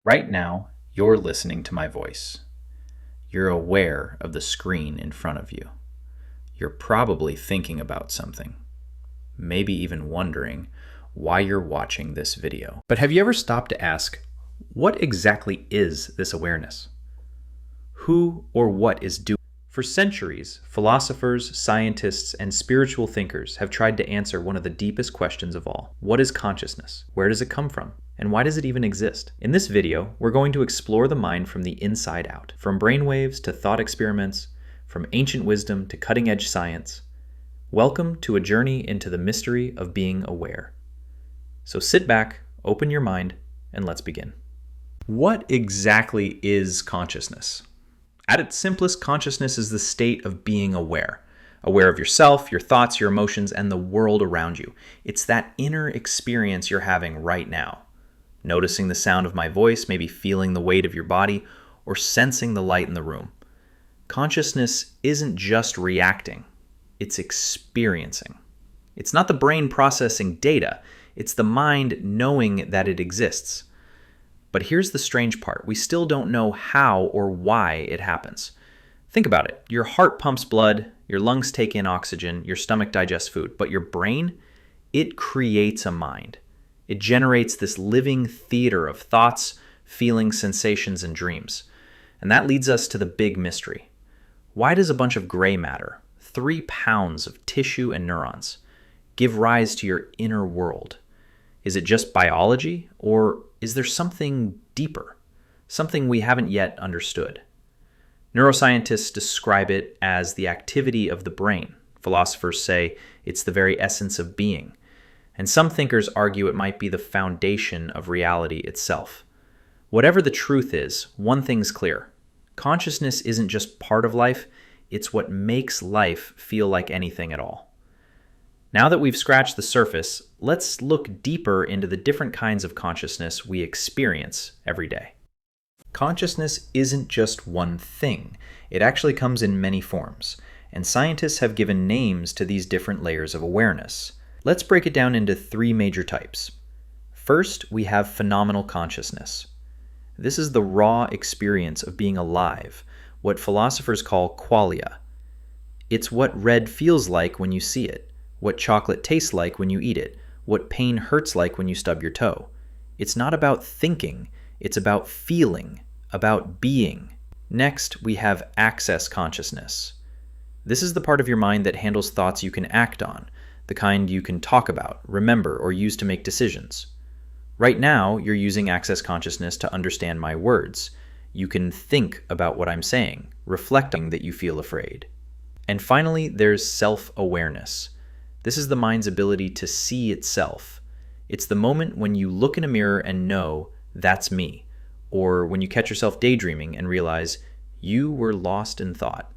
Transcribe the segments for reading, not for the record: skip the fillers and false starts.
Right now, you're listening to my voice. You're aware of the screen in front of you. You're probably thinking about something, maybe even wondering why you're watching this video. But have you ever stopped to ask, what exactly is this awareness? Who or what is doing? For centuries, philosophers, scientists, and spiritual thinkers have tried to answer one of the deepest questions of all. What is consciousness? Where does it come from? And why does it even exist? In this video, we're going to explore the mind from the inside out, from brainwaves to thought experiments, from ancient wisdom to cutting-edge science. Welcome to a journey into the mystery of being aware. So sit back, open your mind, and let's begin. What exactly is consciousness? At its simplest, consciousness is the state of being aware. Aware of yourself, your thoughts, your emotions, and the world around you. It's that inner experience you're having right now. Noticing the sound of my voice, maybe feeling the weight of your body, or sensing the light in the room. Consciousness isn't just reacting, it's experiencing. It's not the brain processing data, it's the mind knowing that it exists. But here's the strange part. We still don't know how or why it happens. Think about it. Your heart pumps blood, your lungs take in oxygen, your stomach digests food, but your brain, it creates a mind. It generates this living theater of thoughts, feelings, sensations, and dreams. And that leads us to the big mystery. Why does a bunch of gray matter, 3 pounds of tissue and neurons, give rise to your inner world? Is it just biology, or is there something deeper, something we haven't yet understood? Neuroscientists describe it as the activity of the brain. Philosophers say it's the very essence of being. And some thinkers argue it might be the foundation of reality itself. Whatever the truth is, one thing's clear. Consciousness isn't just part of life, it's what makes life feel like anything at all. Now that we've scratched the surface, let's look deeper into the different kinds of consciousness we experience every day. Consciousness isn't just one thing. It actually comes in many forms, and scientists have given names to these different layers of awareness. Let's break it down into 3 major types. First, we have phenomenal consciousness. This is the raw experience of being alive, what philosophers call qualia. It's what red feels like when you see it, what chocolate tastes like when you eat it, what pain hurts like when you stub your toe. It's not about thinking, it's about feeling, about being. Next, we have access consciousness. This is the part of your mind that handles thoughts you can act on, the kind you can talk about, remember, or use to make decisions. Right now, you're using access consciousness to understand my words. You can think about what I'm saying, reflecting that you feel afraid. And finally, there's self-awareness. This is the mind's ability to see itself. It's the moment when you look in a mirror and know, that's me. Or when you catch yourself daydreaming and realize you were lost in thought.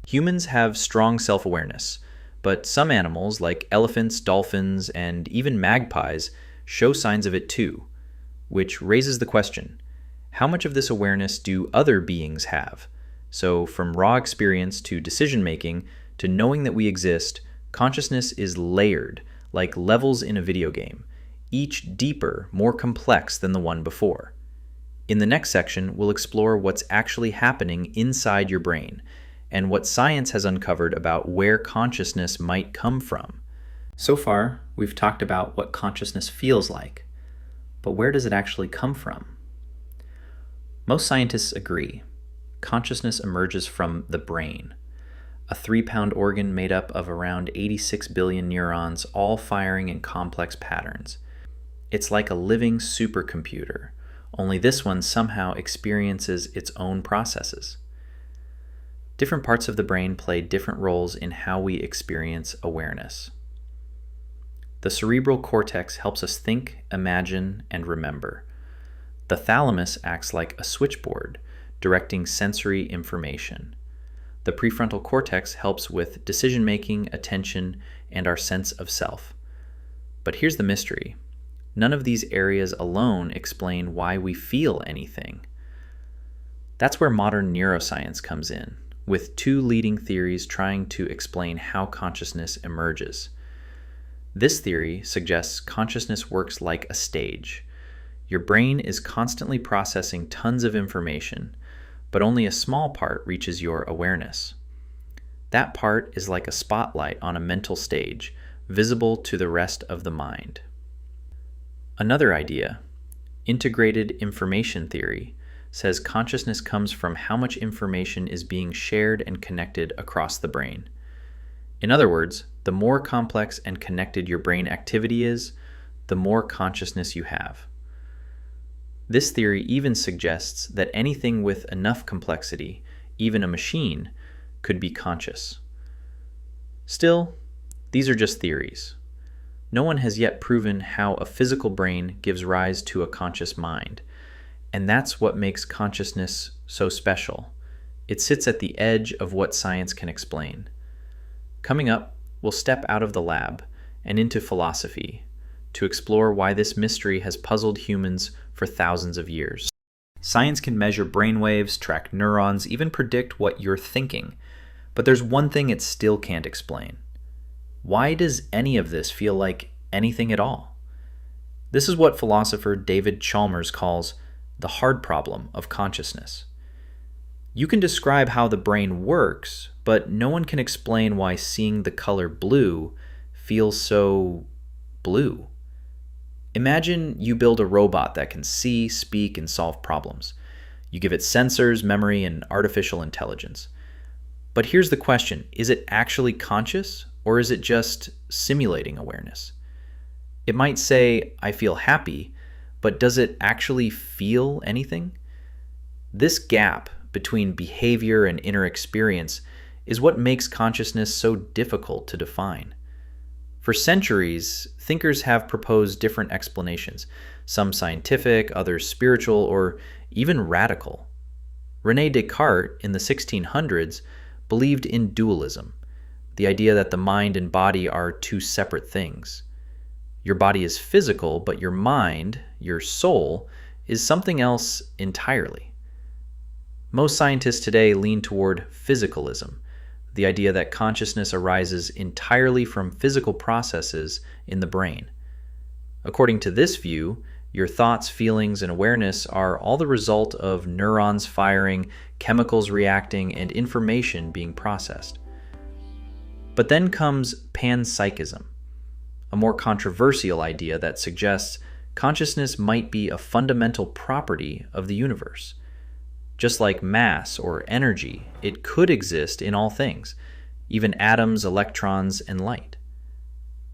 Humans have strong self-awareness, but some animals, like elephants, dolphins, and even magpies, show signs of it too, which raises the question, how much of this awareness do other beings have? So from raw experience to decision-making to knowing that we exist, consciousness is layered, like levels in a video game, each deeper, more complex than the one before. In the next section, we'll explore what's actually happening inside your brain, and what science has uncovered about where consciousness might come from. So far, we've talked about what consciousness feels like, but where does it actually come from? Most scientists agree. Consciousness emerges from the brain, a 3-pound organ made up of around 86 billion neurons, all firing in complex patterns. It's like a living supercomputer, only this one somehow experiences its own processes. Different parts of the brain play different roles in how we experience awareness. The cerebral cortex helps us think, imagine, and remember. The thalamus acts like a switchboard, directing sensory information. The prefrontal cortex helps with decision-making, attention, and our sense of self. But here's the mystery. None of these areas alone explain why we feel anything. That's where modern neuroscience comes in, with 2 leading theories trying to explain how consciousness emerges. This theory suggests consciousness works like a stage. Your brain is constantly processing tons of information, but only a small part reaches your awareness. That part is like a spotlight on a mental stage, visible to the rest of the mind. Another idea, integrated information theory, says consciousness comes from how much information is being shared and connected across the brain. In other words, the more complex and connected your brain activity is, the more consciousness you have. This theory even suggests that anything with enough complexity, even a machine, could be conscious. Still, these are just theories. No one has yet proven how a physical brain gives rise to a conscious mind, and that's what makes consciousness so special. It sits at the edge of what science can explain. Coming up, we'll step out of the lab and into philosophy to explore why this mystery has puzzled humans for thousands of years. Science can measure brainwaves, track neurons, even predict what you're thinking. But there's one thing it still can't explain. Why does any of this feel like anything at all? This is what philosopher David Chalmers calls the hard problem of consciousness. You can describe how the brain works, but no one can explain why seeing the color blue feels so blue. Imagine you build a robot that can see, speak, and solve problems. You give it sensors, memory, and artificial intelligence. But here's the question, is it actually conscious, or is it just simulating awareness? It might say, I feel happy, but does it actually feel anything? This gap between behavior and inner experience is what makes consciousness so difficult to define. For centuries, thinkers have proposed different explanations, some scientific, others spiritual, or even radical. René Descartes, in the 1600s, believed in dualism, the idea that the mind and body are two separate things. Your body is physical, but your mind, your soul, is something else entirely. Most scientists today lean toward physicalism, the idea that consciousness arises entirely from physical processes in the brain. According to this view, your thoughts, feelings, and awareness are all the result of neurons firing, chemicals reacting, and information being processed. But then comes panpsychism, a more controversial idea that suggests consciousness might be a fundamental property of the universe. Just like mass or energy, it could exist in all things, even atoms, electrons, and light.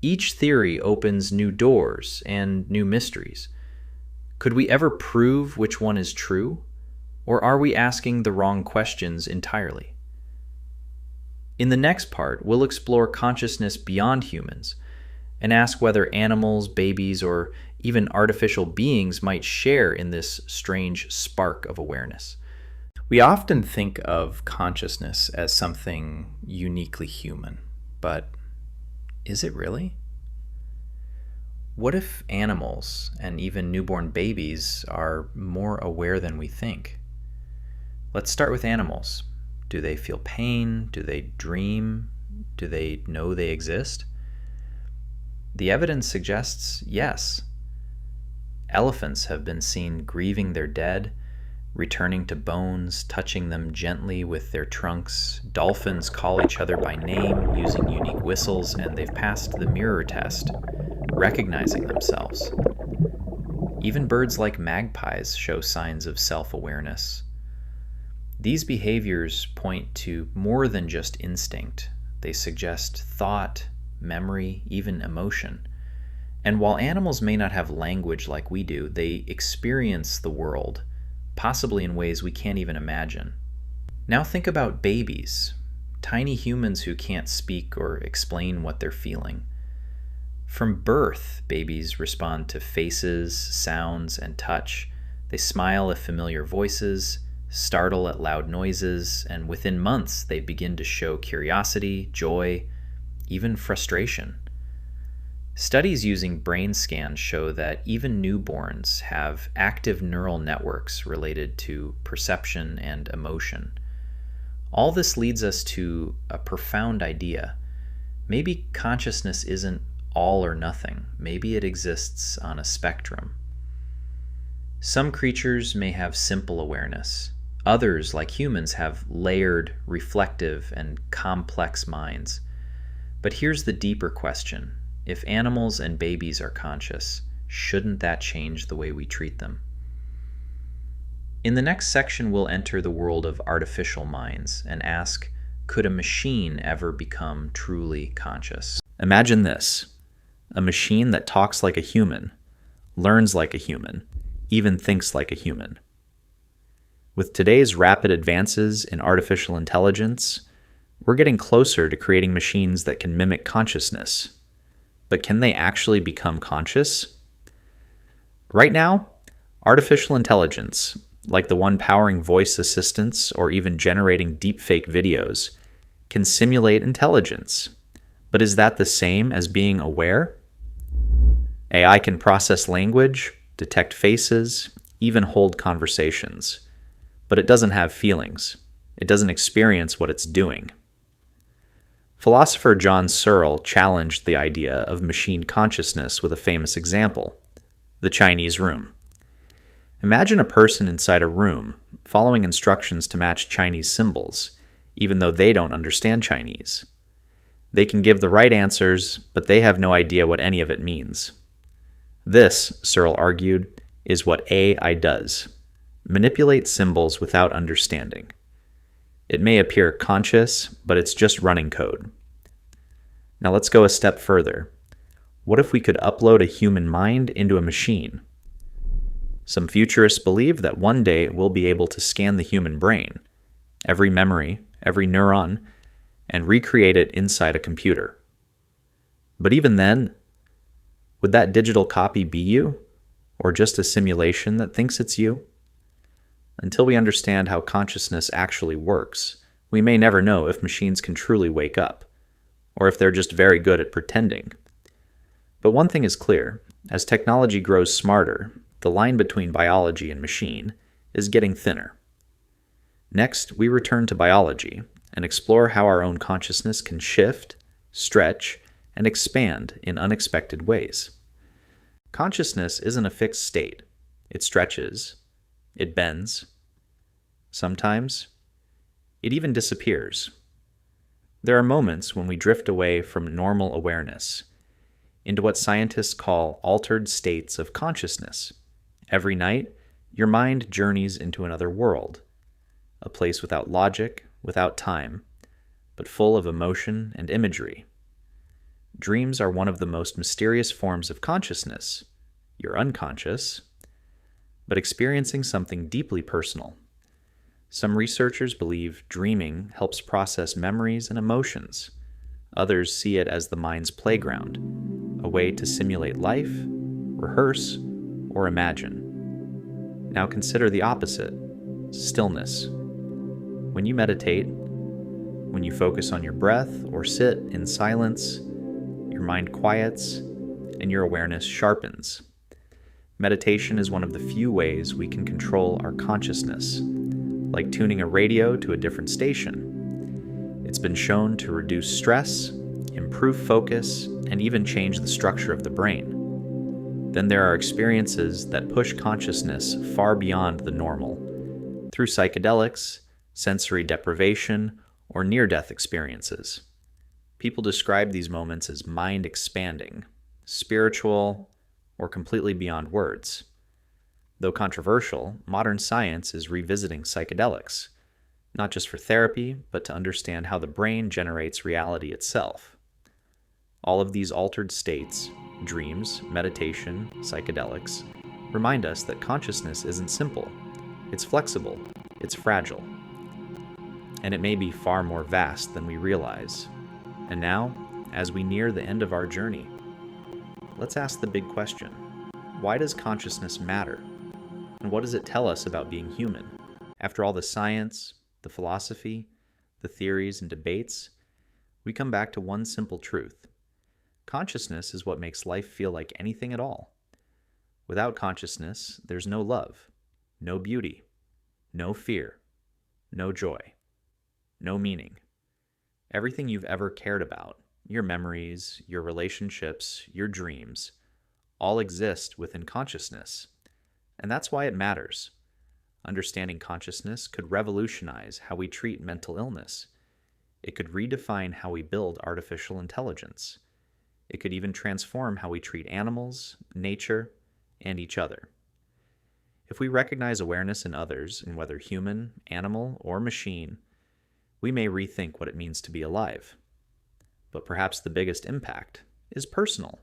Each theory opens new doors and new mysteries. Could we ever prove which one is true? Or are we asking the wrong questions entirely? In the next part, we'll explore consciousness beyond humans and ask whether animals, babies, or even artificial beings might share in this strange spark of awareness. We often think of consciousness as something uniquely human, but is it really? What if animals and even newborn babies are more aware than we think? Let's start with animals. Do they feel pain? Do they dream? Do they know they exist? The evidence suggests yes. Elephants have been seen grieving their dead, returning to bones, touching them gently with their trunks. Dolphins call each other by name using unique whistles, and they've passed the mirror test, recognizing themselves. Even birds like magpies show signs of self-awareness. These behaviors point to more than just instinct. They suggest thought, memory, even emotion. And while animals may not have language like we do, they experience the world, possibly in ways we can't even imagine. Now think about babies, tiny humans who can't speak or explain what they're feeling. From birth, babies respond to faces, sounds, and touch. They smile at familiar voices, startle at loud noises, and within months they begin to show curiosity, joy, even frustration. Studies using brain scans show that even newborns have active neural networks related to perception and emotion. All this leads us to a profound idea. Maybe consciousness isn't all or nothing. Maybe it exists on a spectrum. Some creatures may have simple awareness. Others, like humans, have layered, reflective, and complex minds. But here's the deeper question. If animals and babies are conscious, shouldn't that change the way we treat them? In the next section, we'll enter the world of artificial minds and ask, could a machine ever become truly conscious? Imagine this: a machine that talks like a human, learns like a human, even thinks like a human. With today's rapid advances in artificial intelligence, we're getting closer to creating machines that can mimic consciousness. But can they actually become conscious? Right now, artificial intelligence, like the one powering voice assistants or even generating deepfake videos, can simulate intelligence. But is that the same as being aware? AI can process language, detect faces, even hold conversations. But it doesn't have feelings. It doesn't experience what it's doing. Philosopher John Searle challenged the idea of machine consciousness with a famous example: the Chinese room. Imagine a person inside a room following instructions to match Chinese symbols, even though they don't understand Chinese. They can give the right answers, but they have no idea what any of it means. This, Searle argued, is what AI does: manipulate symbols without understanding. It may appear conscious, but it's just running code. Now let's go a step further. What if we could upload a human mind into a machine? Some futurists believe that one day we'll be able to scan the human brain, every memory, every neuron, and recreate it inside a computer. But even then, would that digital copy be you, or just a simulation that thinks it's you? Until we understand how consciousness actually works, we may never know if machines can truly wake up, or if they're just very good at pretending. But one thing is clear: as technology grows smarter, the line between biology and machine is getting thinner. Next, we return to biology and explore how our own consciousness can shift, stretch, and expand in unexpected ways. Consciousness isn't a fixed state. It stretches. It bends. Sometimes, it even disappears. There are moments when we drift away from normal awareness into what scientists call altered states of consciousness. Every night, your mind journeys into another world, a place without logic, without time, but full of emotion and imagery. Dreams are one of the most mysterious forms of consciousness. You're unconscious, but experiencing something deeply personal. Some researchers believe dreaming helps process memories and emotions. Others see it as the mind's playground, a way to simulate life, rehearse, or imagine. Now consider the opposite: stillness. When you meditate, when you focus on your breath or sit in silence, your mind quiets and your awareness sharpens. Meditation is one of the few ways we can control our consciousness, like tuning a radio to a different station. It's been shown to reduce stress, improve focus, and even change the structure of the brain. Then there are experiences that push consciousness far beyond the normal, through psychedelics, sensory deprivation, or near-death experiences. People describe these moments as mind-expanding, spiritual, or completely beyond words. Though controversial, modern science is revisiting psychedelics, not just for therapy, but to understand how the brain generates reality itself. All of these altered states, dreams, meditation, psychedelics, remind us that consciousness isn't simple. It's flexible, it's fragile, and it may be far more vast than we realize. And now, as we near the end of our journey, let's ask the big question: why does consciousness matter? And what does it tell us about being human? After all the science, the philosophy, the theories and debates, we come back to one simple truth. Consciousness is what makes life feel like anything at all. Without consciousness, there's no love, no beauty, no fear, no joy, no meaning. Everything you've ever cared about, your memories, your relationships, your dreams, all exist within consciousness. And that's why it matters. Understanding consciousness could revolutionize how we treat mental illness. It could redefine how we build artificial intelligence. It could even transform how we treat animals, nature, and each other. If we recognize awareness in others, in whether human, animal, or machine, we may rethink what it means to be alive. But perhaps the biggest impact is personal.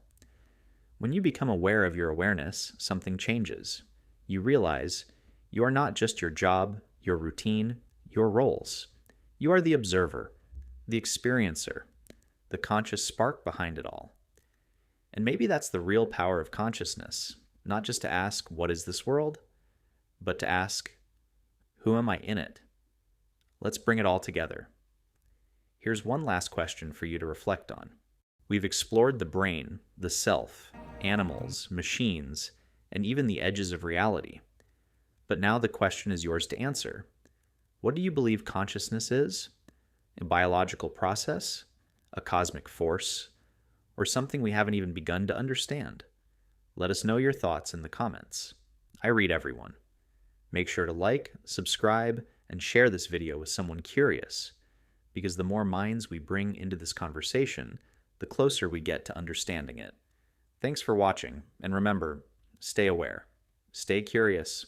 When you become aware of your awareness, something changes. You realize you are not just your job, your routine, your roles. You are the observer, the experiencer, the conscious spark behind it all. And maybe that's the real power of consciousness, not just to ask, what is this world? But to ask, who am I in it? Let's bring it all together. Here's one last question for you to reflect on. We've explored the brain, the self, animals, machines, and even the edges of reality. But now the question is yours to answer. What do you believe consciousness is? A biological process? A cosmic force? Or something we haven't even begun to understand? Let us know your thoughts in the comments. I read everyone. Make sure to like, subscribe, and share this video with someone curious, because the more minds we bring into this conversation, the closer we get to understanding it. Thanks for watching, and remember, stay aware, stay curious,